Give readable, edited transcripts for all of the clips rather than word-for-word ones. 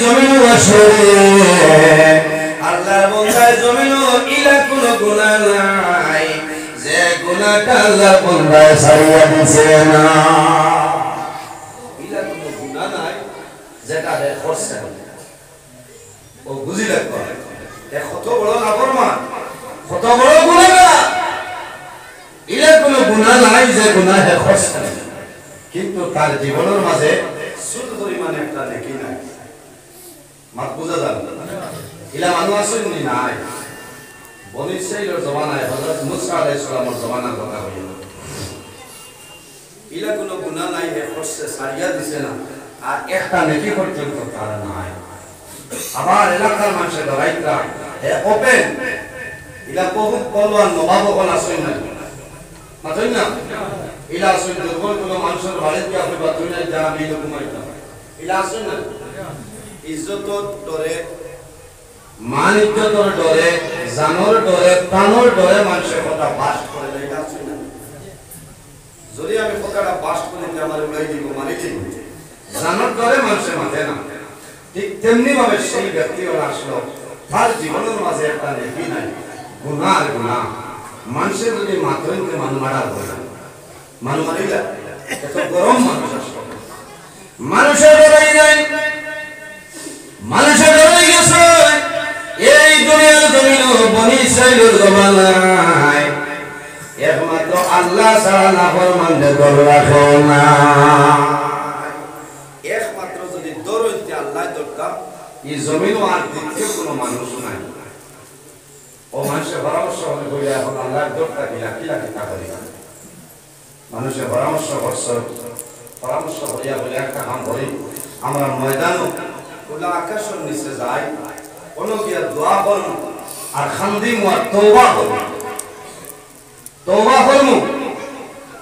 জমিন আসে আল্লাহর বান্দার জমিন ইলা কোনো গুনাহ নাই যে গুনাহটা আল্লাহর বান্দা ছাড়িয়ে দিছে না ইলা কোনো গুনাহ নাই যেটা হে করছে ও বুঝি লাগবে এ কত বড় নাফরমান কত বড় গুনাহগার ইলা কোনো গুনাহ নাই যে গুনাহ হে করছে কিন্তু তার জীবনের মাঝে ছোট পরিমাণে একটা নেকি নাই মাত বুঝা যাবে ইলা মানুষ আসেন নি নাই বনি ইসরাইলের জমানায় হযরত মুসা আলাইহিস সালামের জমানার কথা হইল ইলা কোনো গুনাহ নাই হে করছে সারিয়া দিছে না আর একটা নেকি পর্যন্ত তার নাই আবার এলাকার মানুষের রাইতরা হে ওপেন ইলা বহুত বলওয়ান নবাব কোন আসেন না মাতই না ইলা আসেন দুর্বল কোন মানুষের বাড়িতে গিয়া কইবা তুই না যা আমি লোক মাইতা ইলা আসেন না ইজ্জতর ডরে মান ইজ্জতর ডরে জানোর ডরে প্রাণর ডরে মানুষের কথা বাস করে ইলা আসেন না যদি আমি কথাটা বাস করে আমার উড়াই দিব মারি দিব জানোর ডরে মানুষের মাথে না ঠিক তেমনি ভাবে সেই ব্যক্তি ওরা আসলো তার জীবনের মাঝে একটা নেকি নাই গুনাহ আর গুনাহ মানুষের যদি মাত্রইতে মানু মারা হয় মানু মারিলা এত গরম মানুষ আসলো মানুষের ডরাই নাই মানুষের ডরাই গেছে এই দুনিয়ার জমিন বনি ইসরাইলের জমানায় একমাত্র আল্লাহ ছাড়া নাফরমানদের ডর রাখো না একমাত্র যদি ডর হইতে আল্লাহ দরকার এই জমিনও আর দ্বিতীয় কোনো মানুষ নাই ও মানুষের পরামর্শ হলে বইলে এখন আল্লাহর ডরটা কিলা কিলা কিতা করি মানুষের পরামর্শ হইয়া বলে একটা কাম করি আমরা ময়দানও খোলা আকাশের নিচে যাই কোনো গিয়া দোয়া করব আর খান্দিম আর তওবা করব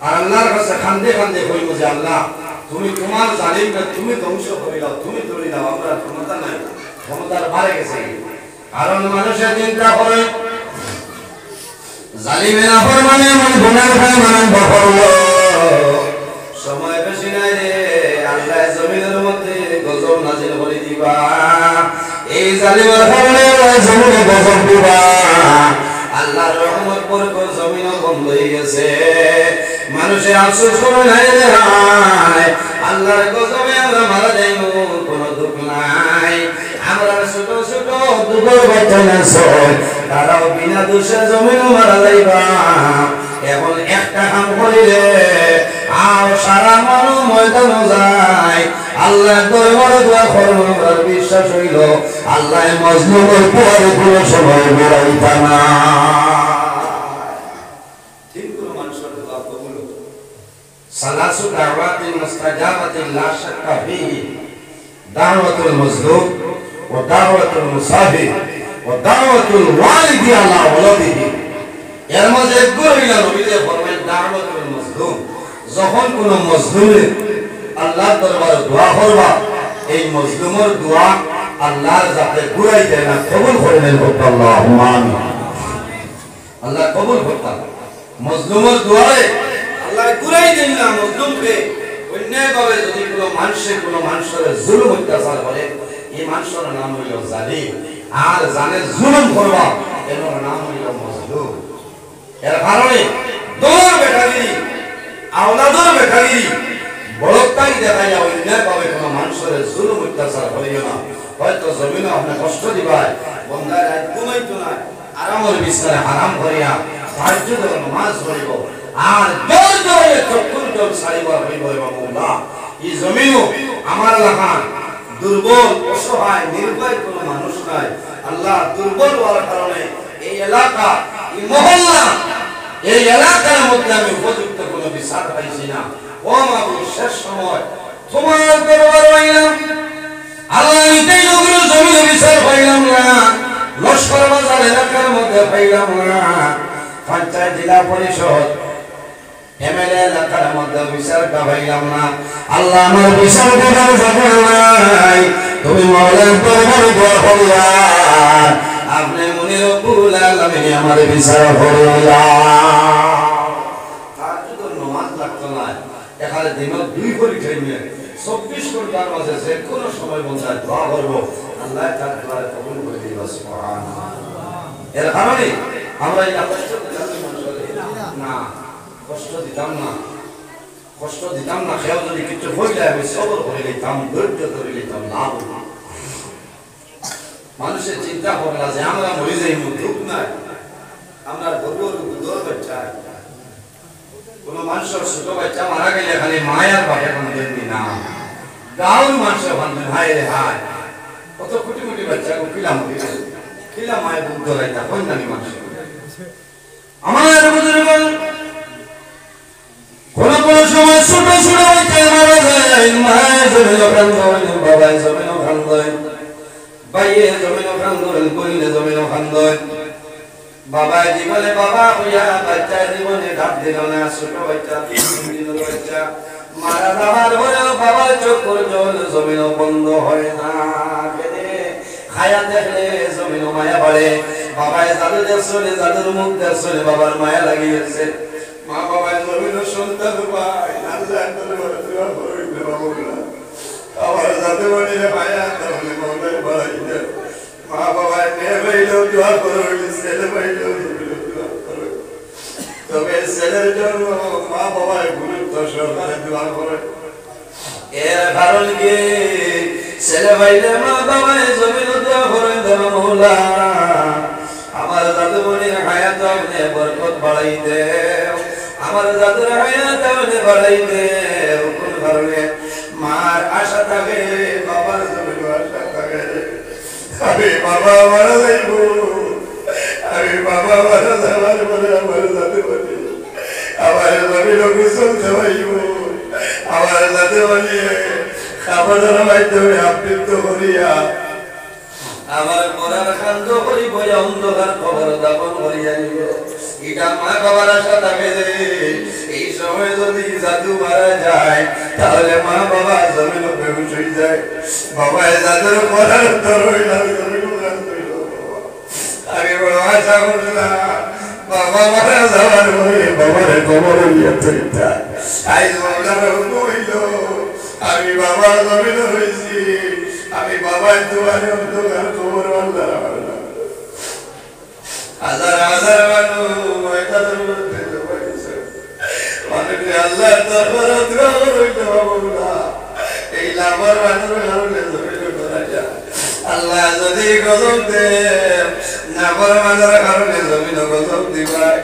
আর আল্লাহর কাছে খান্দে খান্দে কইব যে আল্লাহ তুমি তোমার জালিমকে তুমি ধ্বংস করে দাও তুমি তৈরি দাও আমরা ক্ষমতা নাই ক্ষমতার বাইরে গেছে কারণ মানুষের চিন্তা করে জালিমে নাফরমানি এমন গুনাহ হয় মানে বকরল সময় বেশি নাই রে আল্লাহ জমিনের মধ্যে গজব নাজিল করে দিবা এই জালিমের কারণে জমিনে গজব দিবা আল্লাহর রহমত বরকত জমিনও বন্ধ হয়ে গেছে মানুষের আফসোস করে নাই রে হায় আল্লাহর গজবে আমরা মারা যাইব কোনো দুঃখ নাই আমরা ছোট ছোট দুঃখের বাচ্চা না তারাও বিনা দোষে জমিনও মারা যাইবা এখন একটা কাম করিলে আর সারা মানুষ ময়দান যায় আল্লাহ দরবারে দোয়া করবার বিশ্বাস হইল আল্লাহ মজলুমের পরে কোনো সময় বেড়াইতা না তিন কোন মানুষের দোয়া কবুল সালাসু দাওয়াতিন মুস্তাজাবাতিন লা শাক্কা ফিহি দাওয়াতুল মাজলুম ওয়া দাওয়াতুল মুসাফির ওয়া দাওয়াতুল ওয়ালিদি আলা ওয়ালাদিহি এর মধ্যে একগুলো হইল নবীতে ফরমায় দাওয়াতুল মাজলুম যখন কোন মজলুমে আল্লাহর দরবারে দোয়া করবা এই মজলুমের দোয়া আল্লাহর যাতে ঘুরাই দেয় না কবুল করে নেন আল্লাহুম্মা আমিন আল্লাহ কবুল করতা মজলুমের দোয়ারে আল্লাহ ঘুরাই দেন না মজলুমকে অন্যায়ভাবে যদি কোনো মানুষের জুলুম অত্যাচার করে এই মানুষের নাম হইল জালিম আর জানে জুলুম করবা এর নাম হইল মজলুম এর কারণে দোর বেটাগিরি আওলাদর বেটাগিরি বড়তাই দেখাইয়া অন্যায়ভাবে কোনো মানুষের জুলুম অত্যাচার করিও না হয়তো জমিনে আপনি কষ্ট দিবাই বন্ধায় রাত ঘুমাইতো না আরামের বিছানায় আরাম করিয়া তাহাজ্জুদ ও নামাজ পড়িব আর দর দরে চক্ষুর জল ছাড়িবার হইব এবং আল্লাহ এই জমিনও আমার লাগান দুর্বল অসহায় নির্ভয় কোনো মানুষ নাই আল্লাহ দুর্বল হওয়ার কারণে এই এলাকা এই মহল্লা এই এলাকার মধ্যে আমি উপযুক্ত কোনো বিচার পাইছি না ও মাবুদ শেষ সময় তোমার দরবারে আইলাম আল্লাহ এটাই নগরের জমিনে বিচার পাইলাম না লস্কর বাজার এলাকার মধ্যে পাইলাম না পঞ্চায়েত জেলা পরিষদ এমএলএ এলাকার মধ্যে বিচারটা পাইলাম না আল্লাহ আমার বিচার করার জায়গা নাই তুমি মাওলার দরবারে দোয়া করিয়া আপনি মনে রব্বুল আলামিন আমার বিচার করিয়া তাহাজ্জুদের নামাজ লাগতো না এখানে দিনত 2 করে খাইবে 24 ঘন্টা তার মাঝে যে কোনো সময় বন্ধা দোয়া করবো আল্লাহ তার দোয়া কবুল করে দিবা সুবহানাল্লাহ। এর কারণে আমরা এই না কষ্ট দিতাম না, কষ্ট দিতাম না। কেউ যদি কিছু হইলে আমি সবর করে নিতাম, ধৈর্য ধরে নিতাম না। মানুষের চিন্তা করলা যে আমরা মরে যাই, দুঃখ নাই, আমরা গরুর দৌড় বাচ্চা। কোন মানুষের ছোট বাচ্চা মারা গেলে খালি মায়ার বাপে বান্ধবেন না, গাঁর মানুষের বান্ধবেন। হায় রে হায়, কত কোটি কোটি বাচ্চা কিলা মায়ের বুক ধরাইতা কন্যানি মানুষ। আমার বুজুর্গ কোন কোন সময় ছোট ছোট বাচ্চা মারা যায়, মায়ের জমিন কান্দন, বাবাই জমিন কান্দন, ভাইয়ের জমিন কান্দন, বোনের জমিন কান্দন। বাবা জীবনে বাবা হইয়া বাচ্চা জীবনে ডাক দিল না। ছোট বাচ্চা 3 দিনের বাচ্চা মারা যাওয়ার পরেও বাবার চোখের জল জমিন বন্ধ হয় না। খায়া দেখলে জমিন মায়া বাড়ে। বাবায় জাদু দেখছলে, জাদুর মুখ দেখছলে বাবার মায়া লাগিয়েছে। মা বাবায় জমিন সন্তান পায়, আল্লাহ দরবারে দোয়া করিলে বাবুরা আমার জাদু বাড়িয়ে মায়া তাহলে মনে বাড়াই দেয়। মা বাবায় মেয়ে পাইলেও দোয়া করো, ছেলে পাইলেও দোয়া করো। তবে ছেলের জন্য মা বাবায় গুরুত্ব সহকারে দোয়া করে। এর কারণ কি? ছেলে পাইলে মা বাবায় জমিন দোয়া করে দেব মৌলা আমার জাদু মনির হায়াত আপনি বরকত বাড়াই দেও, আমার জাদুর হায়াত আপনি বাড়াই দেও। কোন কারণে? মার আশা থাকে, বাবার জমিন আশা থাকে। আমি বাবা মারা যাইব, আমি বাবা মারা যাবার পরে আমার জাদু মনি আমার জমিন গোসল দেওয়াইব, আমার জাদু মনি খাবারের মাধ্যমে আবৃত্ত করিয়া আমার পরার খান্দ করিব, অন্ধকার খবর দাপন করিয়া নিব। এটা মা বাবার আশা থাকে যে এই সময় যদি জাদু মারা যায় তাহলে মা বাবা জমিন বেহুশ হয়ে যায়। বাবায় জাদুর পরার উত্তর হইল, আমি বড় আশা করলাম বাবা মারা যাওয়ার পরে বাবার খবর হইয়া চলতা। আজ মৌলার হুকুম হইল আমি বাবা জমিন হয়েছি, আমি বাবার দুয়ারে অন্ধকার খবর আল্লাহ। হাজার হাজার মানুষ ময়দানের মধ্যে জমাইছে, মানুষে আল্লাহর দরবারে দোয়া করতে পারবো না। এই লাভার মানুষের কারণে জমিন করা যায়। আল্লাহ যদি গজব দেন, নাফর মানুষের কারণে জমিন গজব দিবাই।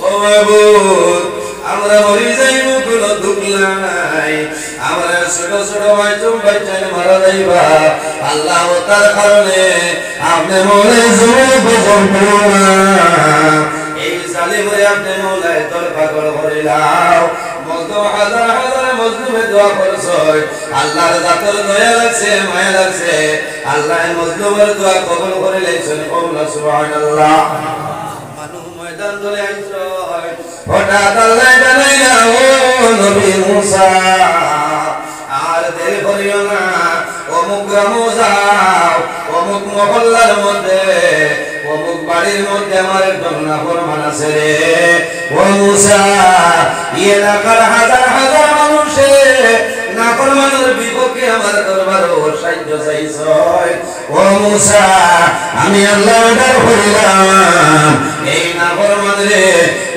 ও মাহবুব, আমরা মরি যাইব কোনো দুঃখ নাই, আমরা ছোট ছোট বাচ্চা মারা যাইবা আল্লাহ তার কারণে আপনি মনে জমিন গজব করো না। এই জালিমরে আপনি মৌলায় তোর পাগল করিলাও। মজলুম হাজার হাজার মজলুমে দোয়া করছ, আল্লাহর জাতের দয়া লাগছে, মায়া লাগছে। আল্লাহ মজলুমের দোয়া কবুল করে লাইছেন। সুবহানাল্লাহ। মানু ময়দান ধরে আইছ, হঠাৎ আল্লাহ জানাইলা ও নবী মুসা আর দেরি করিও না, অমুক গ্রামে যাও, অমুক মহল্লার মধ্যে, অমুক বাড়ির মধ্যে আমার একজন নাফরমান আছে রে। ও মুসা, এলাকার হাজার হাজার মানুষে নাফরমানের বিপক্ষে আমার দরবারে সাহায্য চাইছ। ও মুসা, আমি আল্লাহ অর্ডার করিলাম এই নাফরমানরে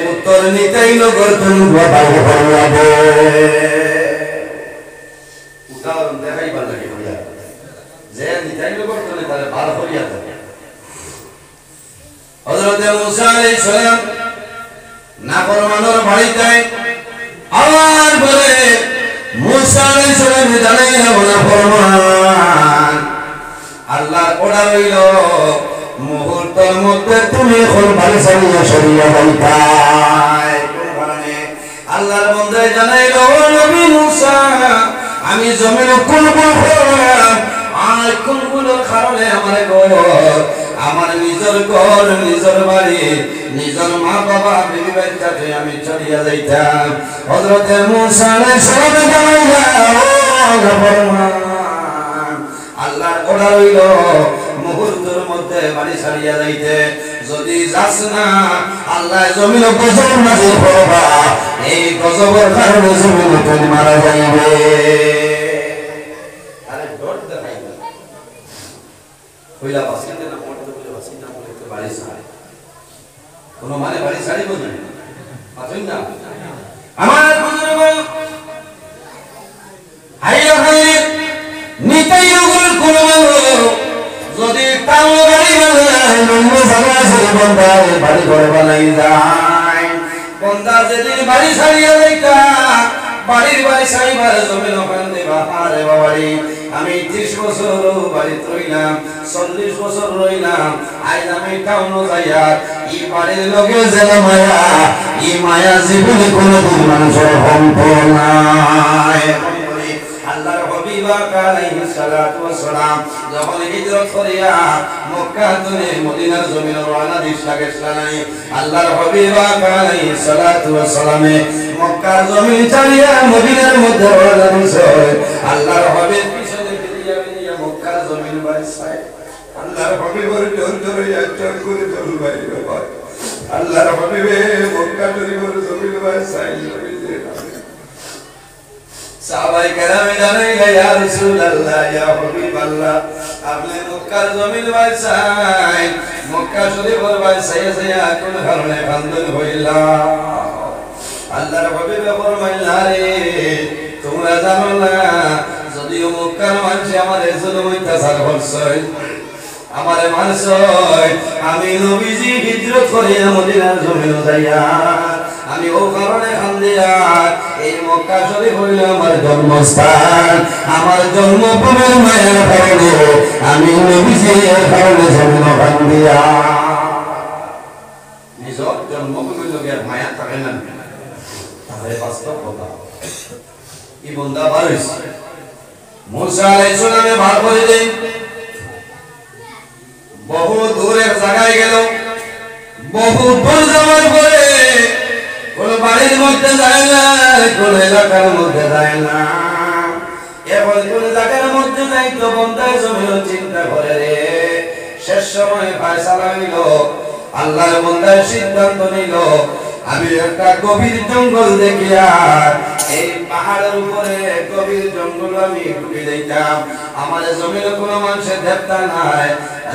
উত্তর নিতেই নগর তুমি বাবা হবে। উদাহরণ দেখাইবার লাগে হইয়া যে নিতাই নগর তুমি তাহলে ভালো করিয়া থাকে। হযরত মুসা আলাইহিস সালাম নাফরমানের বাড়িতে আবার বলে মুসা আলাইহিস সালাম জানাই না নাফরমান আল্লাহর অর্ডার হইল মুহূর্তের মধ্যে তুমি এখন বাড়ি ছাড়িয়া সরিয়া যাইতাই। কোন কারণে? আল্লাহর বন্দে জানাইল ও নবী মুসা, আমি জমিনে কোন করলাম আর কোন কারণে আমার ঘর, আমার নিজের ঘর, নিজের বাড়ি, নিজের মা বাবা, বিবি বাচ্চাকে আমি চলিয়া যাইতাম। হযরত মুসা আলাইহিস সালাম জানাইলা আল্লাহর অর্ডার হইল মুহূর্তের মধ্যে বাড়ি ছাড়িয়া যাইতে। যদি যাস না আল্লাহ জমিন গজব নাযিল করবা, এই গজবের কারণে জমিন তুমি মারা যাইবে। রড দেখাই না কইলা বাসিতে না পড়তে বলে বাসিতে না বলে তো বাড়ি ছাড়ে কোন মানে বাড়ি ছাড়ি বলি পাচ্ছেন না আমার বুজুর্গ হাইয়া হাই নিতাই রগুল কোন যদি তাও বাড়ি বানায় নন্দ জায়গা আছে বন্দা বাড়ি ঘর বানাই যায় বন্দা যেদিন বাড়ি ছাড়িয়া যাইতা বাড়ির বাড়ি সাইবার জমিন ওখান দেবা আরে বাবারি আমি 30 বছর বাড়ি রইলাম 40 বছর রইলাম আজ আমি টাউন যাইয়া এই বাড়ির লগে জেলা মায়া এই মায়া জীবনে কোনদিন মানুষের সম্পূর্ণ নাই আল্লাহর হাবিব আলাইহিস সালাতু ওয়াস সালাম যখন হিজরত করিয়া মক্কা থেকে মদিনার জমিনে রওনা দিস লাগেছিলেন আল্লাহর হাবিব আলাইহিস সালাতু ওয়াস সালামে মক্কার জমিন ছাড়িয়া মদিনার মধ্যে রওনা দিছে আল্লাহর হাবিব পিছনে ফিরিয়া মক্কার জমিন বাইসায় আল্লাহর হাবিবের জোর জোরে চল করে চল ভাই আল্লাহর হাবিবে মক্কা শরীফের জমিন বাইসায় সাহাবায়ে কেরামে জানাইলা ইয়া রাসূলুল্লাহ ইয়া হাবিবাল্লাহ আপনি মক্কার জমিন বাইসায় মক্কা শরীফের বাইসায় যায়া কোন কারণে বান্ধন হইলা আল্লাহর হাবিব ফরমাইলা রে তোমরা জানো না যদিও মক্কার মানুষ আমাদের জুলুম অত্যাচার করছে আমারে মানুষ আমি নবীজি হিজরত করে মদিনার জমিনে যাইয়া আমি ও কারণে কান্দিয়া এই মক্কা শরীফ হইল আমার জন্মস্থান আমার জন্মভূমির মায়ের কারণে আমি নবীজি এর কারণে জন্ম কান্দিয়া নিজের জন্মভূমির লোকে মায়া থাকে না তাহলে বাস্তব কথা এই বন্দা বারিস মুসা আলাইহিস সালামে ভার করে দেন বহু দূরের জায়গায় গেল বহু দূর যাওয়ার পরে কোন বাড়ির মধ্যে যায় না কোন এলাকার মধ্যে যায় না এখন কোন জায়গার মধ্যে নাই তো বন্দায় জমিও চিন্তা করে রে শেষ সময় ফয়সালা নিল আল্লাহর বন্দায় সিদ্ধান্ত নিল আমি একটা গভীর জঙ্গল দেখিয়া এই পাহাড়ের উপরে গভীর জঙ্গল আমি ঢুকে যাইতাম আমার জমিনে কোনো মানুষের দেবতা নাই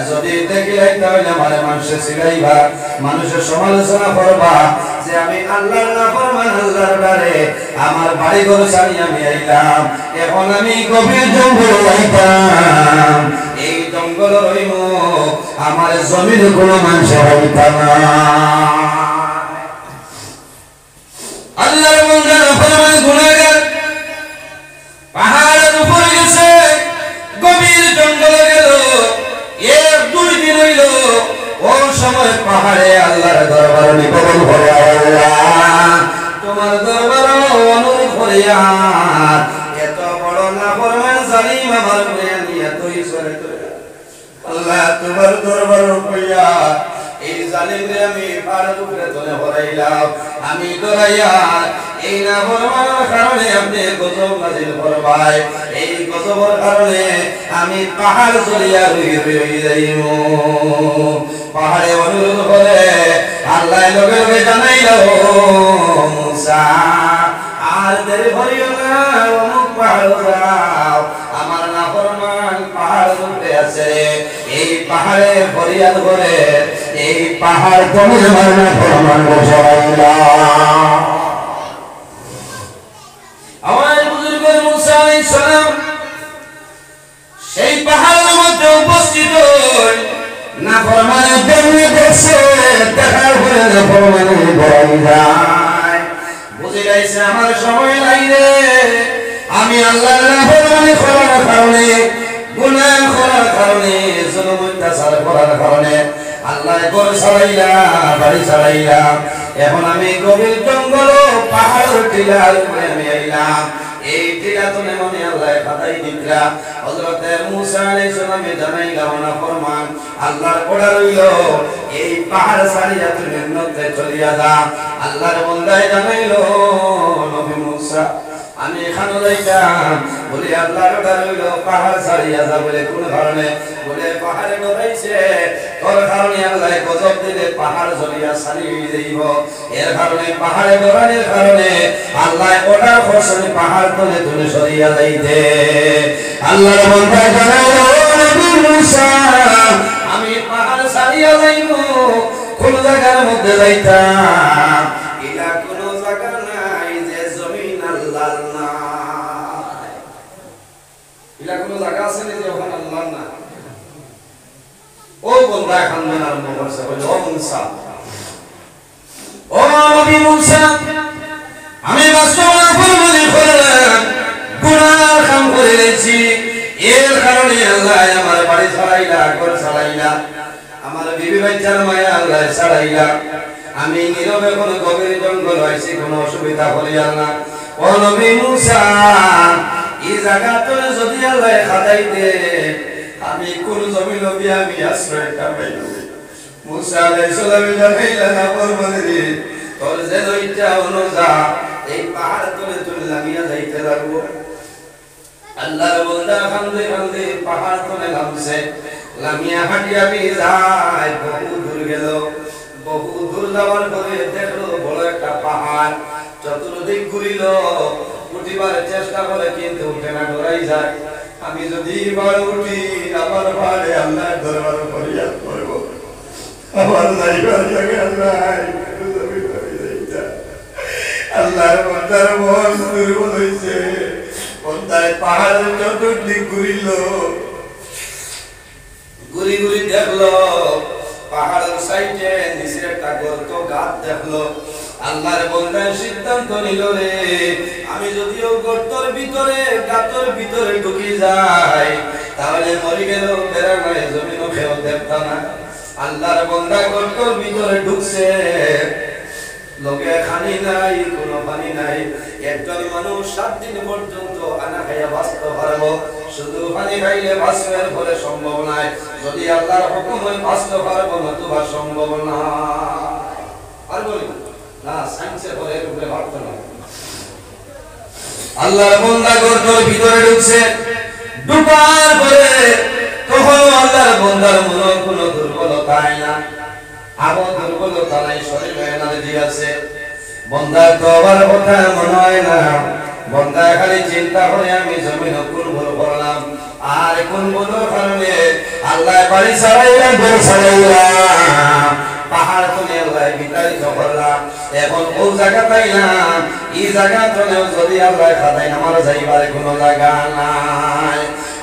যদি দেখি তাহলে আমার মানুষের সিলাইবা মানুষের সমালোচনা করবা যে আমি আল্লাহর নাফরমান আল্লাহর ডারে আমার বাড়ি ঘর ছাড়ি আমি আইলাম এখন আমি গভীর জঙ্গল যাইতাম এই জঙ্গল রইম আমার জমিনে কোনো মানুষের হইতা না আল্লাহর বান্দা নাফরমান গুনাহগার পাহাড়ের উপরে গেছে গভীর জঙ্গলে গেল এক দুই দিন হইল ও সময় পাহাড়ে আল্লাহর দরবার নিবেদন করে আল্লাহ তোমার দরবার অনুরোধ করিয়া এত বড় নাফরমান জালিম আমার উপরে নিয়ে তুই সরে আল্লাহ তোমার দরবার কইয়া এই জালিমরে আমি পাহাড়ের উপরে তুলে হরাইলাম আমি ডরাইয়া এই নাফরমানের কারণে আপনি গজব নাযিল করবাই এই গজবের কারণে আমি পাহাড় চলিয়া রই যাইব পাহাড়ে অনুরোধ করে আল্লাহ লগে লগে জানাইল মুসা আর দেরি করিও না অমুক পাহাড় যাও আমার নাফরমান পাহাড় উপরে আছে এই পাহাড়ে ফরিয়াদ করে এই পাহাড় তুমি আমার নাফরমান বসাইলা আমার বুজুর্গ মুসা আলাইহিস সালাম সেই পাহাড়ের মধ্যে উপস্থিত হই নাফরমানের জন্য দেখছে দেখার পরে নাফরমানের ভয় যায় বুঝে যাইছে আমার সময় নাই রে আমি আল্লাহর নাফরমানি করার কারণে গুনাহ করার কারণে জুলুম অত্যাচার করার কারণে আল্লাহ ঘর ছাড়াইলা বাড়ি ছাড়াইলা এখন আমি গভীর জঙ্গল পাহাড়ের টিলার উপরে আমি আইলাম এই টিলা তো মনে আল্লাহ ফাদাই দিলা হযরত মুসা আলাইহিস সালামে জানাইলা না ফরমান আল্লাহর অর্ডার হইল এই পাহাড় ছাড়িয়া তুমি নদীতে চলিয়া যা আল্লাহর বান্দায় জানাইলো নবী মুসা আমি এখানে যাইতাম বলি আল্লাহর অর্ডার হইল পাহাড় ছাড়িয়া যা বলে কোন কারণে বলে পাহাড়ে ডরাইছে তোর কারণে আল্লাহ গজব দিলে পাহাড় জ্বলিয়া ছাড়ি যাইব এর কারণে পাহাড়ে ডরানোর কারণে আল্লাহ অর্ডার করছেন পাহাড় তলে তুলে সরিয়া যাইতে আল্লাহর বান্দা জানাইলো নবী মুসা আমি পাহাড় ছাড়িয়া যাইব কোন জায়গার মধ্যে যাইতাম ইলা কোন জায়গা নাই যে জমিন আল্লাহর না ইলা কোন জায়গা আছে না যে ওখানে আল্লাহর না ও বান্দা খানদান আরম্ভ করছে বলে ও মুসা ও নবী মুসা আমি বাস্তবতা ফরমানি করলাম গুনাহ কাম করে লেছি এর কারণে আল্লাহ আমার বাড়ি ছাড়াইলা ঘর ছাড়াইলা আমার বিবি বাচ্চার মায়া আল্লাহ ছাড়াইলা আমি নীরবে কোন গভীর জঙ্গল হইছি কোনো অসুবিধা করিয়া না ও নবী মুসা এই জায়গা তোরে যদি আল্লাহ খাদাই দে আমি কোন জমি লবি আমি আশ্রয়টা পাইব মুসা আলাইহিস সালাম জানাইলা না ফরমানি তোর যে লইটা অনুযা এই পাহাড় তোরে তুলে নামিয়া যাইতে লাগবো আল্লাহর বান্দা কান্দে কান্দে পাহাড় তোলে নামছে লামিয়া হাঁটিয়া যায় বহু দূর গেল বহু দূর যাওয়ার পরে দেখলো বড় একটা পাহাড় চতুর্দিক ঘুরিল উঠিবার চেষ্টা করে কিন্তু উঠে না ডরাই যায় আমি যদি এবার উঠি আমার ভাড়ে আল্লাহর দরবার ফরিয়াদ করব আমার যাইবার জায়গা নাই আল্লাহর বান্দার মন দুর্বল হইছে বান্দায় পাহাড়ের চতুর্দিক ঘুরিল ঘুরি ঘুরি দেখলো পাহাড়ের সাইডে নিচে একটা গর্ত গাত দেখলো আল্লাহর বান্দার সিদ্ধান্ত নিল রে আমি যদিও গর্তের ভিতরে গাতের ভিতরে ঢুকে যাই তাহলে মরে গেল বেরা নাই জমিনও কেউ দেখতা না আল্লাহর বান্দা গর্তের ভিতরে ঢুকছে লোকে খানি নাই কোনো পানি নাই একজন মানুষ 7 দিন পর্যন্ত আনা খাইয়া বাঁচতে পারবো শুধু পানি খাইলে বাঁচবার পরে সম্ভব নাই যদি আল্লাহর হুকুম হয় বাঁচতে পারবো নতুবা সম্ভব না আর বলি না সায়েন্সের পরে উপরে ভাবতে না আল্লাহর বান্দা গর্তের ভিতরে ঢুকছে ঢুকার পরে তখন আল্লাহর বান্দার মনে কোনো দুর্বলতা না আবার দুর্বলতা নাই শরীরে এনার্জি আছে বান্দার তো আবার কথা মনে হয় না বান্দা খালি চিন্তা করে আমি জমিন কোন ভুল করলাম আর কোন ভুলের কারণে আল্লাহ বাড়ি ছাড়াইলা ঘর ছাড়াইলা পাহাড় তুলে আল্লাহ বিতাড়িত করলাম এখন ও জায়গা পাইলাম এই জায়গা চলেও যদি আল্লাহ খাদাই আমার যাইবার কোনো জায়গা নাই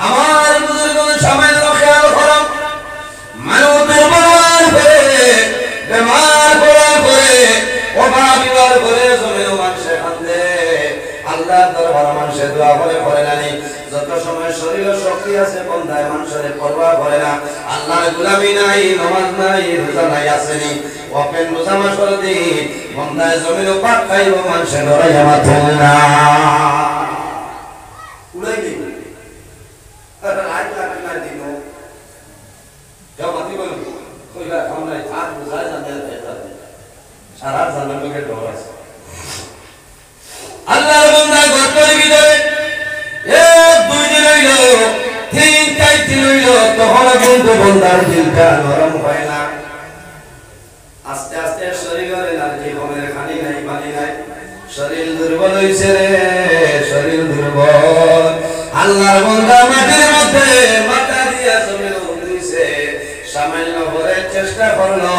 আমার বুজুর্গদের সময় খেয়াল করো মানুষ দুর্বল করে বেমার করার পরে অভাবিবার করে জমিও মানুষে কান্দে আল্লাহ দরবার মানুষে দোয়া করে নানি যত সময় শরীরে শক্তি আছে বন্ধায় মানুষের পরোয়া করে না আল্লাহর গোলামি নাই নামাজ নাই রোজা নাই আসেনি ওপেন রোজা মাসের দিন বন্ধায় জমিও পাক খাইব মানুষে লড়াই আমার চলে না উড়াই দিই রাত লাগবে না দিন কেউ মাতি বলুন কইলা খাও নাই থাক বুঝায় জানে সারা জানার লোকের ডর আছে আল্লাহর বান্দা গর্তের ভিতরে 1-2 দিন হইল 3-4 দিন হইল তখন কিন্তু বান্দার দিলটা নরম হয় না আস্তে আস্তে শরীরের এনার্জি কমে খানি নাই পানি নাই শরীর দুর্বল হইছে রে শরীর দুর্বল আল্লাহর বান্দা মাটির মধ্যে মাথা দিয়া জমিন উঠছে সামান্য করে চেষ্টা করলো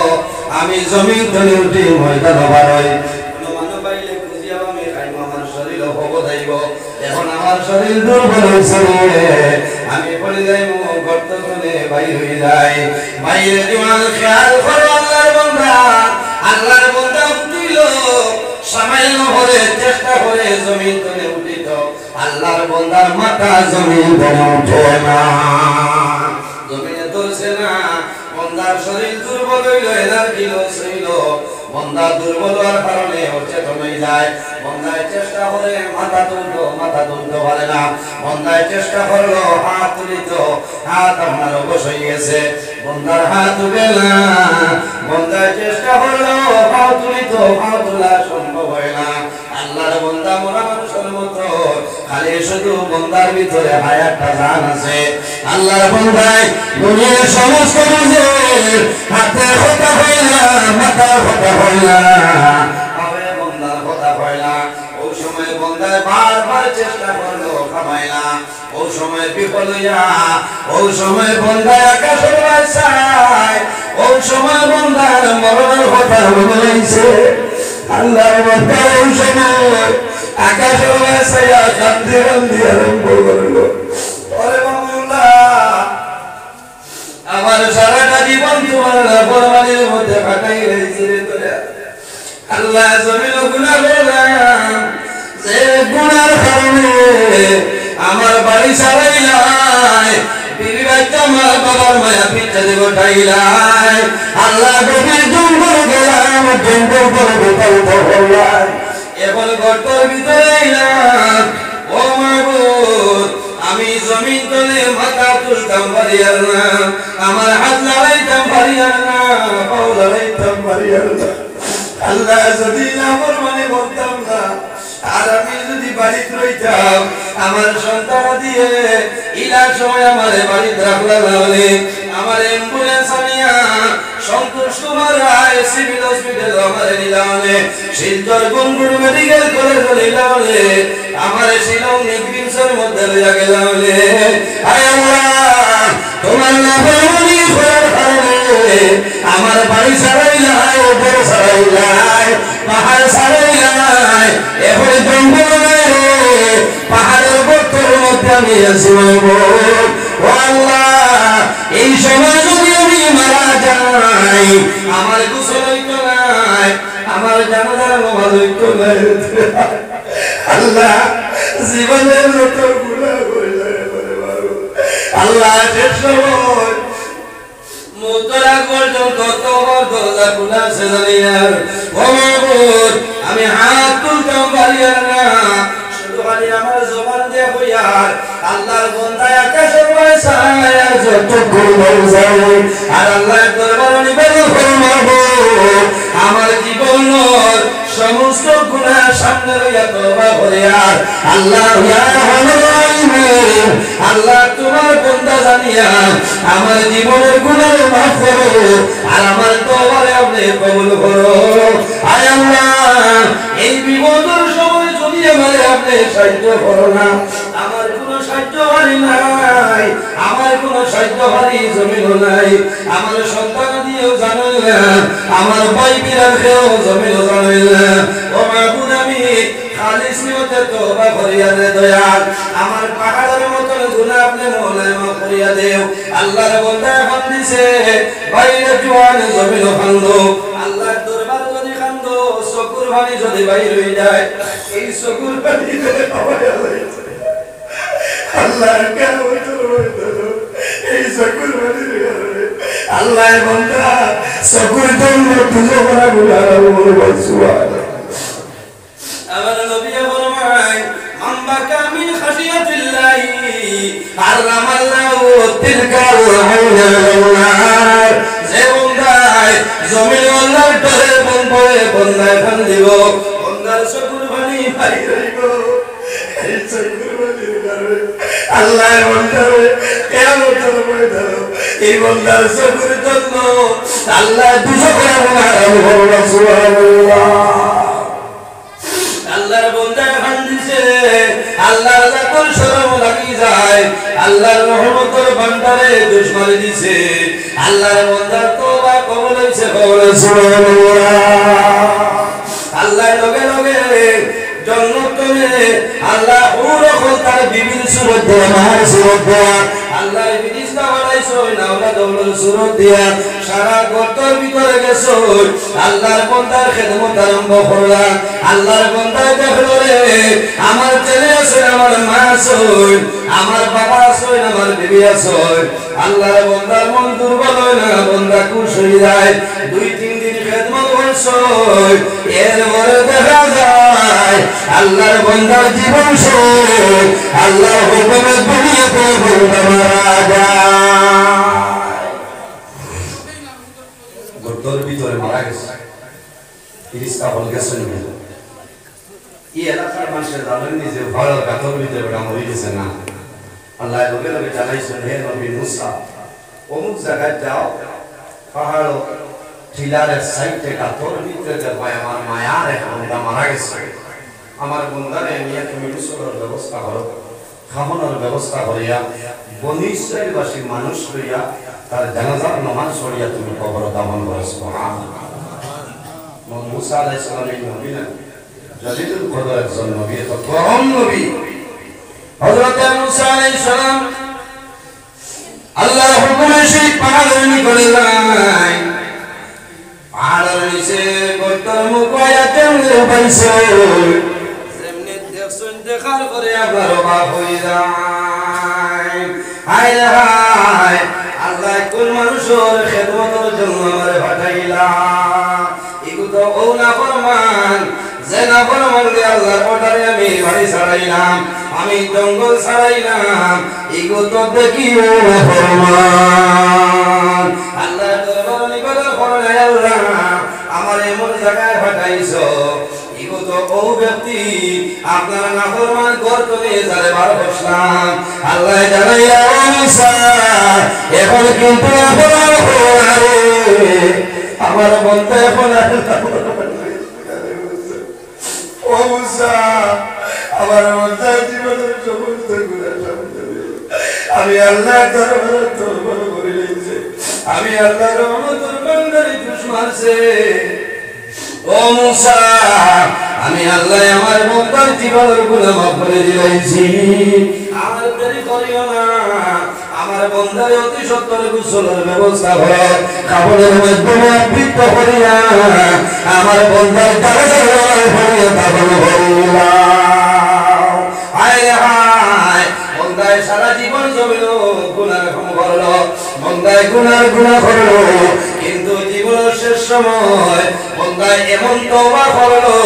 আমি জমিন ধরে উঠি ময়দান বাড়াই কোনো মানুষ পাইলে খুঁজিয়া আমি খাইব আমার শরীর হব যাইব এখন আমার শরীর দুর্বল হয়েছে আমি পড়ে যাইব গর্ত করে বাইর হয়ে যাই বাইরে দিওয়াল খেয়াল করো আল্লাহর বান্দা উঠিল সামান্য করে চেষ্টা করে জমিন ধরে উঠিত আল্লাহর বান্দার মাথা জমিন ধরে উঠে না জমিনে ধরছে না বন্দার শরীর দুর্বল হইল এনার্জি লস হইল বন্দা দুর্বল হওয়ার কারণে অচেতন হয়ে যায় বন্দায় চেষ্টা করে মাথা তুলতে পারে না বন্দায় চেষ্টা করলো হাত তুলিত হাত আপনার অবশ হয়ে গেছে বন্দার হাত উঠে না বন্দায় চেষ্টা করলো পাও তুলিত পাও তোলা সম্ভব হয় না আল্লাহর বান্দা মরা মানুষের মতো খালি শুধু বন্দার ভিতরে হায়াতটা জান আছে আল্লাহর বান্দায় দুনিয়ার সমস্ত মানুষের হাতে কথা হয় না মাথার কথা হয় না আবে বন্দার কথা হয় না ওই সময় বন্দায় বারবার চেষ্টা করলো খামায় না ওই সময় বিফল হইয়া ও সময় বন্দা আকাশের বাসায় ও সময় বন্দার মরণের কথা মনে হইছে আল্লাহর বান্দা ওই সময় আকাশের বাসায় কান্দে কান্দে আরম্ভ করলো ওরে বাংলা আমার সারাটা জীবন তোমার নাফরমানির মধ্যে কাটাই রয়েছে রে তোরা আল্লাহ জমিন গুনাহ করলাম যে গুনার কারণে আমার বাড়ি ছাড়াইলাই বিবি বাচ্চা মা বাবার মায়া পিঠা দেব ঠাইলাই আল্লাহ গভীর জঙ্গল গেলাম জঙ্গল করে বোতল ধরলাই এখন গর্তর ভিতরে এলাম ও মাবুদ আমি জমিন তলে মাথা তুলতাম পারিয়ার না আমার হাত লড়াইতাম পারিয়ার না পাও লড়াইতাম পারিয়ার না আল্লাহ যদি আমার মনে বলতাম না আর আমি যদি বাড়িতে রইতাম আমার সন্তান দিয়ে ইলা সময় আমার বাড়িতে রাখলা হলে আমার অ্যাম্বুলেন্স আনিয়া সন্তোষ কুমার রায় সিভিল হসপিটাল আমার নিলামে শিলচর গঙ্গুর মেডিকেল কলেজ নিলামে আমার শিলং নিগ্রিমসের মধ্যে লইয়া গেলামে আয় আল্লাহ তোমার নাফরমানি করার কারণে আমার বাড়ি ছাড়াইলাই উপর ছাড়াইলাই পাহাড় ছাড়াইলাই এখন জঙ্গল পাহাড়ের গর্তের মধ্যে আমি আছি ও আল্লাহ এই সময় যদি আমি মারা যাই আমার গোসল হইতো নাই আমার জানাজার নামাজ হইতো নাই আল্লাহ জীবনের যত গুনাহ করিলাই আল্লাহ শেষ সময় মুতরা পর্যন্ত তোমার দরজা খোলা আছে জানিয়ার ও মাবুদ আমি হাত তুলতাম পারিয়ার না শুধু খালি আমার জবান দিয়ে হইয়ার আল্লাহর বান্দা আকাশের বাসায় আর যত গুনাহ যায় আর আল্লাহর দরবারে নিবেদন করো মাবুদ আমার জীবনের সমস্ত গুনাহ সামনে লইয়া তওবা করিয়ার আল্লাহ ইয়া রাহমান আল্লাহ তোমার বান্দা জানিয়া আমার জীবনের গুনাহ মাফ করো আর আমার তওবারে আপনি কবুল করো আয় আল্লাহ এই বিপদের সময় যদি আমারে আপনি সাহায্য করো না আমার কোনো সাহায্যকারী নাই আমার কোনো সাহায্যকারী জমিন নাই আমার সন্তান দিয়েও জানেন না আমার ভাই বিরাকেও জমিন জানেন না ও মাবুদ আমি খালিস নিয়তে তওবা করিয়া দে দয়াল আমার পাহাড়ের মতো গুনাহ আপনি মওলানা মাফ করিয়া দেও আল্লাহর বান্দা এখন দিছে বাইরে জওয়ান জমিন খান্দো আল্লাহর দরবার যদি খান্দো চকুর পানি যদি বাইর হয়ে যায় এই চকুর পানি দিয়ে খাওয়াইয়া যাইছে আল্লাহ কেন হইতো এই চকুর পানি দিয়ে আল্লাহর বান্দা চকুর জন্য তুজো করা গুনাহ বল সুবহানাল্লাহ আমার নবী ফরমায় মান বাকা মিন খাশিয়াতিল্লাহি হারামাল্লাহু তিলকাল হাওলার যে বান্দায় জমিন আল্লাহর ডরে বন্দায় খান দিব বন্দার চকুর পানি বাইর হইব এই চকুর পানি কারণে আল্লাহর বান্দারে কিয়ামতের ময়দানে এই বন্দার চকুর জন্য আল্লাহ দুজো করে হারাম করবে সুবহানাল্লাহ আল্লাহর বান্দা খান দিছে আল্লাহর জাতর শরম লাগি যায় আল্লাহর রহমতের ভান্ডারে দুশমনি দিছে আল্লাহর বান্দার তওবা কবুল হইছে সুবহানাল্লাহ আল্লাহ লগে লগে জন্নতে আল্লাহ ওরকম তার বিভিন্ন সুরত দেয়া মার সুরত দেয়া আল্লাহ বিদিশটা বানাইছো নাওলা দৌলর সুরত দিয়া সারা গর্তের ভিতরে গেছো আল্লাহর বান্দার খেদমত আরম্ভ করলা আল্লাহর বান্দা দেখলো রে আমার ছেলে আছে আমার মা আছে আমার বাবা আছে আমার বিবি আছে আল্লাহর বান্দার মন দুর্বল হয় না বান্দা খুশ হয়ে যায় 2-3 দিন খেদমত করছো এরপরে দেখা যায় আল্লাহর বান্দার জীবন শেষ আল্লাহর হুকুমে দুনিয়াতে বান্দা মারা যায় গর্তের ভিতরে মারা গেছে ফিরিস্তা বল গেছে না এই এলাকার মানুষের জানেন যে ভালো গাতর ভিতরে ওটা মরে গেছে না আল্লাহ লগে লগে জানাইছেন হে নবী মুসা অমুক জায়গায় যাও পাহাড় টিলারের সাইডে গাতর ভিতরে দেখো আমার মায়ার একটা মারা গেছে আমার বন্ধারে নিয়ে তুমি গোসলের ব্যবস্থা করো খাওয়ানোর ব্যবস্থা করিয়া বনি ইসরাইলবাসী মানুষ লইয়া তার জানাজার নামাজ পড়িয়া তুমি কবর দাফন করো সুবহানাল্লাহ। মুসা আলাইহিস সালাম এই নবী না জলিলুল কদর একজন নবী, তো পরম নবী হযরত মুসা আলাইহিস সালাম আল্লাহর হুকুমে সেই পাহাড়ের নিকটে যায়। পাহাড়ের নিচে গর্তের মুখ হইয়া কেমনে পাইছে যেমনি দেখছেন দেখার পরে আপনার অবাক হয়ে যায়। হায় হায় আল্লাহ কোন মানুষের খেদমতের জন্য আমারে পাঠাইলা, এগুলো তো ও না ফরমান যে না ফরমানকে আল্লাহর অর্ডারে আমি বাড়ি ছাড়াইলাম, আমি জঙ্গল ছাড়াইলাম, এগুলো তো দেখি ও না ফরমান। আল্লাহ দরবারে নিবেদন করেন, আল্লাহ আমার এমন জায়গায় পাঠাইছো, এগুলো তো ও ব্যক্তি আপনার না ফরমান গর্তনে যারে বার বসলাম। আল্লাহ জানাইয়া মুসা এখন কিন্তু আমার বলতে এখন ও মুসা আমার বলতে জীবনের সমস্ত গুনাহ আমি আল্লাহ দরবারে তওবা করে লইছি, আমি আল্লাহর রহমতের বান্দারে দুশ মারছে। ও মুসা আমি আল্লাহ আমার বন্দার জীবনের গুনাহ মাফ করে দিয়েছি, আমার দেরি করিও না, আমার বন্দারে অতি সত্তর গোসলের ব্যবস্থা করো, কাপড়ের মাধ্যমে আবৃত করিয়া আমার বন্দার জানাজায় পড়িয়া দাফন করিলাম। হায় হায় বন্দায় সারা জীবন জমিল গুনাহ করলো, বন্দায় গুনাহ করলো, কিন্তু জীবনের শেষ সময় বন্দায় এমন তওবা করলো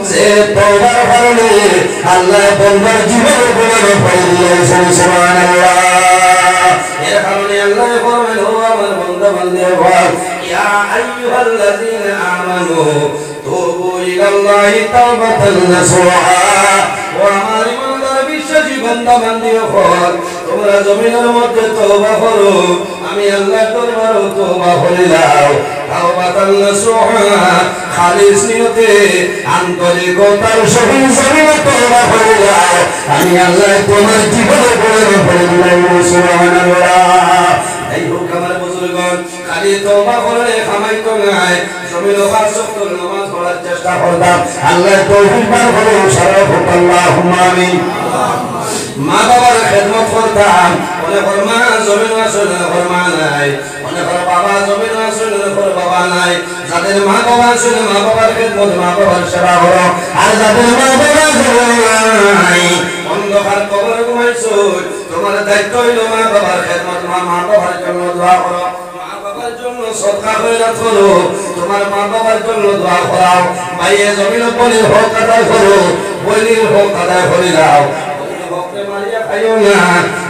যে তওবার কারণে আল্লাহ বন্দার জীবনের গুনাহ মাফ দিয়েছেন সুবহানাল্লাহ। এর কারণে আল্লাহ ফরমান, ও আমার বান্দা বান্দিগণ, ইয়া আইয়ুহাল্লাযীনা আমানু তুবু ইলাল্লাহি তাওবাতান নাসুহা, ও আমার ইমানদার বিশ্বাসী বান্দা বান্দিগণ তোমরা জমিনের মধ্যে তওবা করো, আমি আল্লাহর দরবারে তওবা করে দাও, তাওবাতান নাসুহা খালিস নিয়তে আন্তরিকতার সহিত জমিনে তওবা করে দাও, আমি আল্লাহ তোমার জীবনের গুনাহ মাফ করে দিলাম সুবহানাল্লাহ। এই হোক আমার বুজুর্গণ, খালি তওবা করলে খামাই তো নাই, জমিনে পাঁচ ওয়াক্ত নামাজ পড়ার চেষ্টা করতাম, আল্লাহ তৌফিক দান করুন, সারা হোক আল্লাহুম্মা আমিন। মা বাবার খেদমত করতাম, অনেকের মা জমিন আসলে অনেকের মা নাই, অনেকের বাবা জমিন আসলে অনেকের বাবা নাই, যাদের মা বাবা আসলে মা বাবার খেদমত মা বাবার সেবা করো, আর যাদের মা বাবা নাই অন্ধকার কবরে ঘুমাইছো, তোমার দায়িত্ব হইল মা বাবার খেদমত, মা বাবার জন্য দোয়া করো, মা বাবার জন্য সদকা খয়রাত করো, তোমার মা বাবার জন্য দোয়া করাও, ভাইয়ে জমিন বলির হক আদায় করো, বলির হক আদায় করে দাও, মারিয়া খাইও না,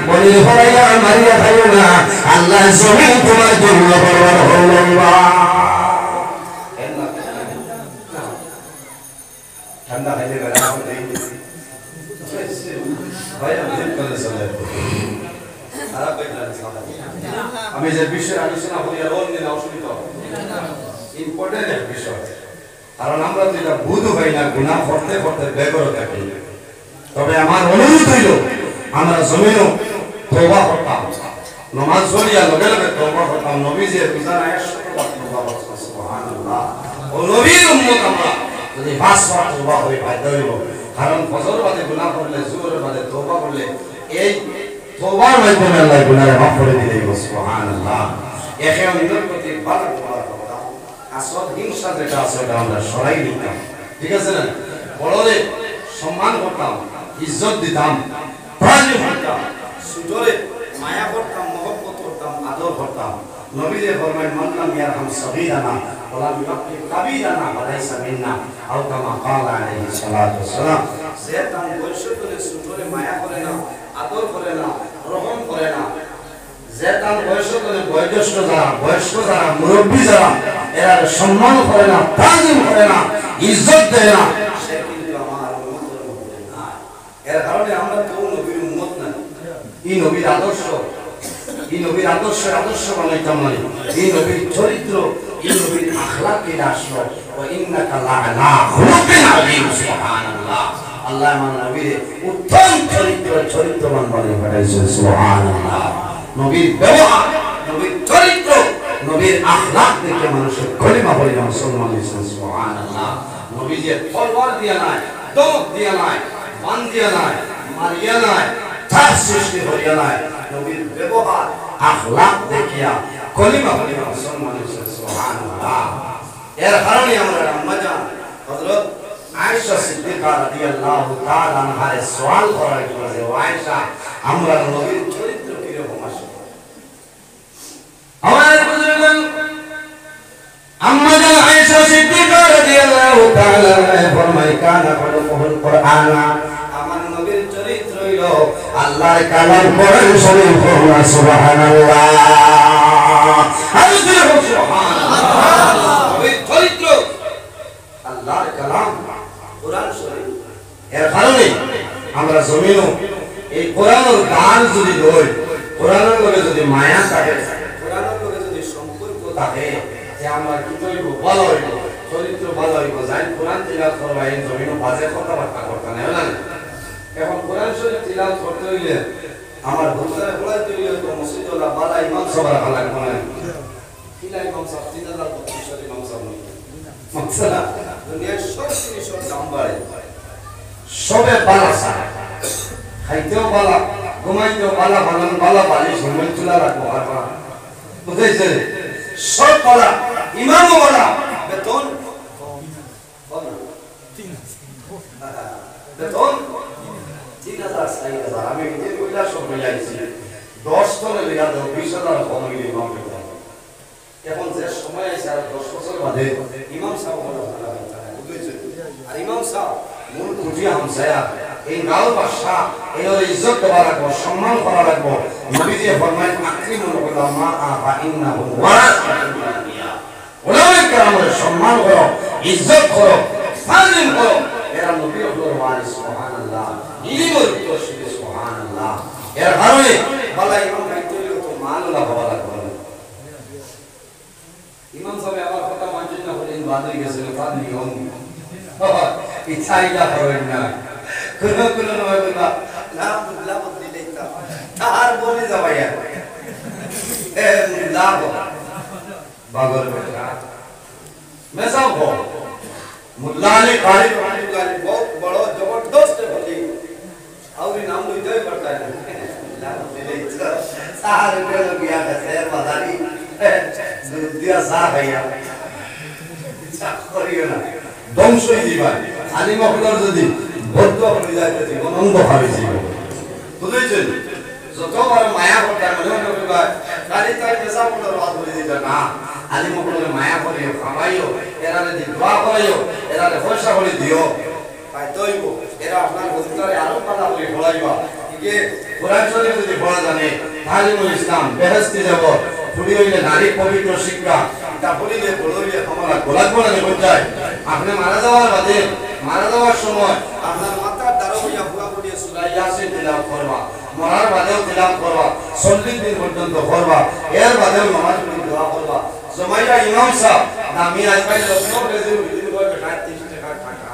বলির হরাইয়া মারিয়া খাইও না, আল্লাহ জমিন তোমার জন্য বরবাদ হলো না। ঠান্ডা খাইলে বেড়া আমি যে বিষয়ে আলোচনা করি আর অন্য অসুবিধা ইম্পর্টেন্ট এক বিষয়, কারণ আমরা তো এটা বুঝতে পাই না, গুনাহ করতে করতে বেগর থাকি। তবে আমার অনুরোধ হইল আমরা জমিনও তওবা করতাম, নামাজ পড়িয়া লগে লগে তওবা করতাম, নবীজির বিধান 100বার তওবা করতাম সুবহানাল্লাহ। ও নবীর উম্মত আমরা যদি 5 বার তওবা করি বাধ্য হইব, কারণ ফজর বাদে গুনাহ করলে জোহরের বাদে তওবা করলে এই তওবার মাধ্যমে আল্লাহ গুনাহ মাফ করে দিবেন সুবহানাল্লাহ। এখন নিজের প্রতি ভালো করার কথা, আসল হিংসা যেটা আছে ওটা আমরা সরাই নিতাম, ঠিক আছে না? বড়রে সম্মান করতাম, ইজ্জত দিতাম, তাজিম করতাম, সুজরে মায়া করতাম, মহব্বত করতাম, আদর করতাম। নবীজি ফরমায়, মান লাম ইয়ারহাম সগীরানা ওয়া লাম ইউক্রিম কাবীরানা ফালাইসা মিন্না, আও কামা ক্বালা আলাইহিস সালাতু ওয়াস সালাম। যে তার বয়স করে সুজরে মায়া করে না, আদর করে না, রহম করে না, যে তার বয়স করে বয়োজ্যেষ্ঠ যারা, বয়স্ক যারা, মুরব্বী যারা, এরা সম্মান করে না, তাজিম করে না, ইজ্জত দেয় না, সে কিন্তু আমার উম্মতের মধ্যে না। এর কারণে আমরা তো নবীর উম্মত না, এই নবীর আদর্শ, এই নবীর আদর্শ বানাইতাম না, এই নবীর চরিত্র, এই নবীর আখলাক কে আসলো, ওয়া ইন্নাকা লাআলা খুলুকিন আযীম সুবহানাল্লাহ। আল্লাহ আমার নবীর উত্তম চরিত্রবান বানিয়ে পাঠাইছেন সুবহানাল্লাহ নবীর ব্যবহার নবীর চরিত্র নবীর আখলাক দেখে মানুষের কলিমা পড়ে মুসলমান হয়েছেন সুবহানাল্লাহ নবী যে তলওয়ার দিয়া নাই দৌড় দিয়া নাই বান দিয়া নাই মারিয়া নাই তার সৃষ্টি হইয়া নাই নবীর ব্যবহার আখলাক দেখিয়া কলিমা পড়ে মুসলমান হয়েছেন সুবহানাল্লাহ এর কারণে আমরা আম্মা জান হযরত আয়েশা সিদ্দিকা রাদিয়াল্লাহু তাআলা আনহার সওয়াল করার পরে আয়েশা আমরা নবীর চরিত্র কি রকম আছে আমাদের বুজুর্গগণ আম্মা জান আয়েশা সিদ্দিকা রাদিয়াল্লাহু তাআলা ফরমায় কানা খুলুকুল কুরআন আমার নবীর চরিত্র হলো আল্লাহর কালাম কোরআন শরীফ সুবহানাল্লাহ আল্লাহু সুবহানাল্লাহ নবীর চরিত্র আল্লাহর কালাম কোরআন শরীফ এর কারণে আমরা জমিনও এই কোরআনের গান যদি লই কোরআনের লগে যদি মায়া থাকে কোরআনের লগে যদি সম্পর্ক থাকে যে আমরা কি কইব ভালো হইব চরিত্র ভালো হইব যাই কোরআন তিলাওয়াত করবা এই জমিনও বাজে কথাবার্তা করতে না না এখন কোরআন শরীফ তিলাওয়াত করতে হইলে আমার হুজুরে পড়াইতে হইলে তো মসজিদওয়ালা বালা ইমাম সাহেব ভালো লাগবে না কিলা ইমাম সাহেব তিনাল্লাহ বক্তব্য ইমাম সাহেব মাসালা দুনিয়ার সব জিনিসের দাম বাড়ে সবে বালা সারা খাইতেও বালা ঘুমাইতেও বালা বানান বালা বালিশ ঘুমাই চুলা রাখবো আর বুঝেছে সব বালা ইমামও বালা বেতন বেতন 3000 4000 আমি নিজে কইলা সব মিলাইছি 10 তলে লিয়া দাও 20000 কম গেলে ইমাম বেতন এখন যে সময় আছে আর 10 বছর বাদে ইমাম সাহেব বড় ভালো বুঝেছে আর ইমাম সাহেব মূল খুঁটিয়া হামসায়া এই গাঁও বাদশা এর ইজ্জত দেওয়া লাগবো সম্মান করা লাগবো নবীজি ফরমায় আকরিমুল উলামা ফা ইন্নাহু ওয়ারাসাতুল আনবিয়া উলামায়ে কেরামের সম্মান করো ইজ্জত করো তাজিম করো এরা নবীর ওয়ারিস সুবহানাল্লাহ ইলমের তশরিফ সুবহানাল্লাহ এর কারণে বালা ইমাম কাইতে তো মালুলা বাবা লাগবে ইমাম সাহেব আমার কথা মানছেন না বলেন বাদই গেছে তার নিয়ম ইচ্ছাইলা করেন না কোন কোন নয় বলবা না বুঝলা বদলি দেইতা আর বলে যাবাইয়া এ লাভ বাগর বেটা মেসাও বল মুল্লা আলী কারি রহমাতুল্লাহ বহুত বড় জবরদস্ত বলি আউরি নাম লইতেই পড়তা না লাভ দেইতা সার বেল গিয়া গেছে বাজারি দুদিয়া সা ভাইয়া ইচ্ছা করিও না ধ্বংসই দিবা আলিমা হলার যদি বদ্ধ হয়ে যায় তো জীবনন্দ ভাবে জীবন বুঝেছেন যতবার মায়া করতে মনে করবা খালি তাই পেশা পড়ার বাদ বলে দিতে না আলিমা হলার মায়া করিও খাওয়াইও এরারে দি দোয়া করাইও এরারে পয়সা করে দিও পাইতইব এরা আপনার হুজুরে আরো পালা করে পড়াইবা যে কোরআন শরীফ যদি পড়া জানে তালিমুল ইসলাম বেহেশতে যাব পুরি হইলে নারী পবিত্র শিক্ষা তা বলিলে বড়ইলে আমরা গোলাপ বলে পৌঁছায় আপনি মারা যাওয়ার সময় আপনার মাথার দ্বারা হইয়া পুরা পুরি সূরা ইয়াসিন তিলাওয়াত করবা মরার বাদেও তিলাওয়াত করবা 40 দিন পর্যন্ত করবা এর বাদেও নামাজ পড়ি দোয়া করবা জমাইয়া ইমাম সাহেব নামি আজ পাই লক্ষ্য বেজে দিন বই বেটা 30 টাকা টাকা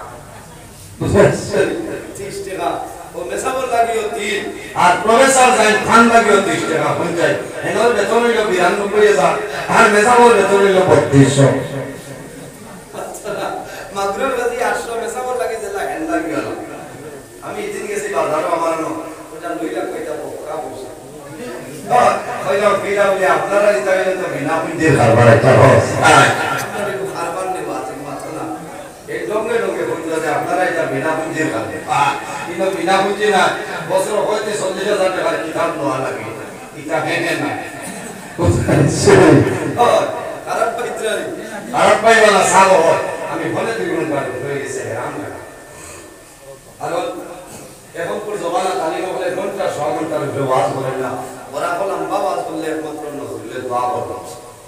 30 টাকা ও মেসাবর লাগিও 3 আর প্রফেসর যাই খান লাগিও 30 টাকা পঞ্চায়েত এনর বেতন হইল 92,000 আর মেসাবর বেতন হইল 3200 মাদ্রার গদি 800 মেসাবর লাগি দিলা হ্যান্ড লাগিও আমি এদিন গেছি বাজারও আমার নো ওটা 2 লাখ কইতা বড় পয়সা কইলো বিনা বলে আপনারা ইতালে তো বিনা পুঁজি কারবার একটা হস কারবার নে বাত মাত্র না এই ডঙ্গে ডঙ্গে বলতে আপনারা এটা বিনা পুঁজির কাজে কিন্তু বিনা পুঁজি না বছর হইতে 40,000 টাকার কিতাব নেওয়া লাগে এটা হেনে না খারাপ পাইত্রারি খারাপ পাইবা না সাগো আমি বলে দ্বিগুণ করে হয়ে গেছে রাম না আর এখন পুরো জবানা তালিম বলে ঘন্টা 6 ঘন্টার ব্যবহার করেন না ওরা বললাম বাবা বললে একমাত্র নজরুলের দোয়া করো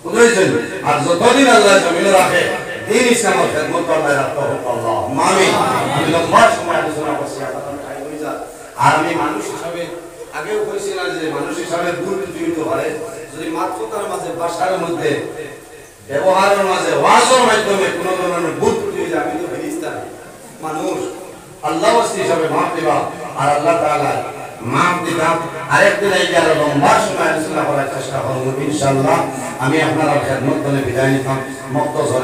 বুঝেছেন আর যতদিন আল্লাহ জমিনে রাখে দিন ইসলামের খেদমত করতে রাখতে হবে আল্লাহ আমিন আমি লম্বা সময় আলোচনা করছি আপনাদের টাইম হয়ে যায় আর আমি মানুষ হিসাবে আগেও কইছিলাম যে মানুষ হিসাবে ভুল ত্রুটি হতে পারে যদি মাতৃতার মাঝে ভাষার মধ্যে ব্যবহারের মাঝে ওয়াজের মাধ্যমে কোনো ধরনের ভুল ত্রুটি হয়ে যায় আমি তো ফেরেশতা মানুষ আল্লাহ ওয়াসি হিসাবে মাফ দিবা আর আল্লাহ তাআলা মাফ দিতাম আরেকদিন এই যে আরো লম্বা সময় আলোচনা করার চেষ্টা করব ইনশাআল্লাহ। আমি আপনার খেদমত করে বিদায় নিতাম মুক্তসর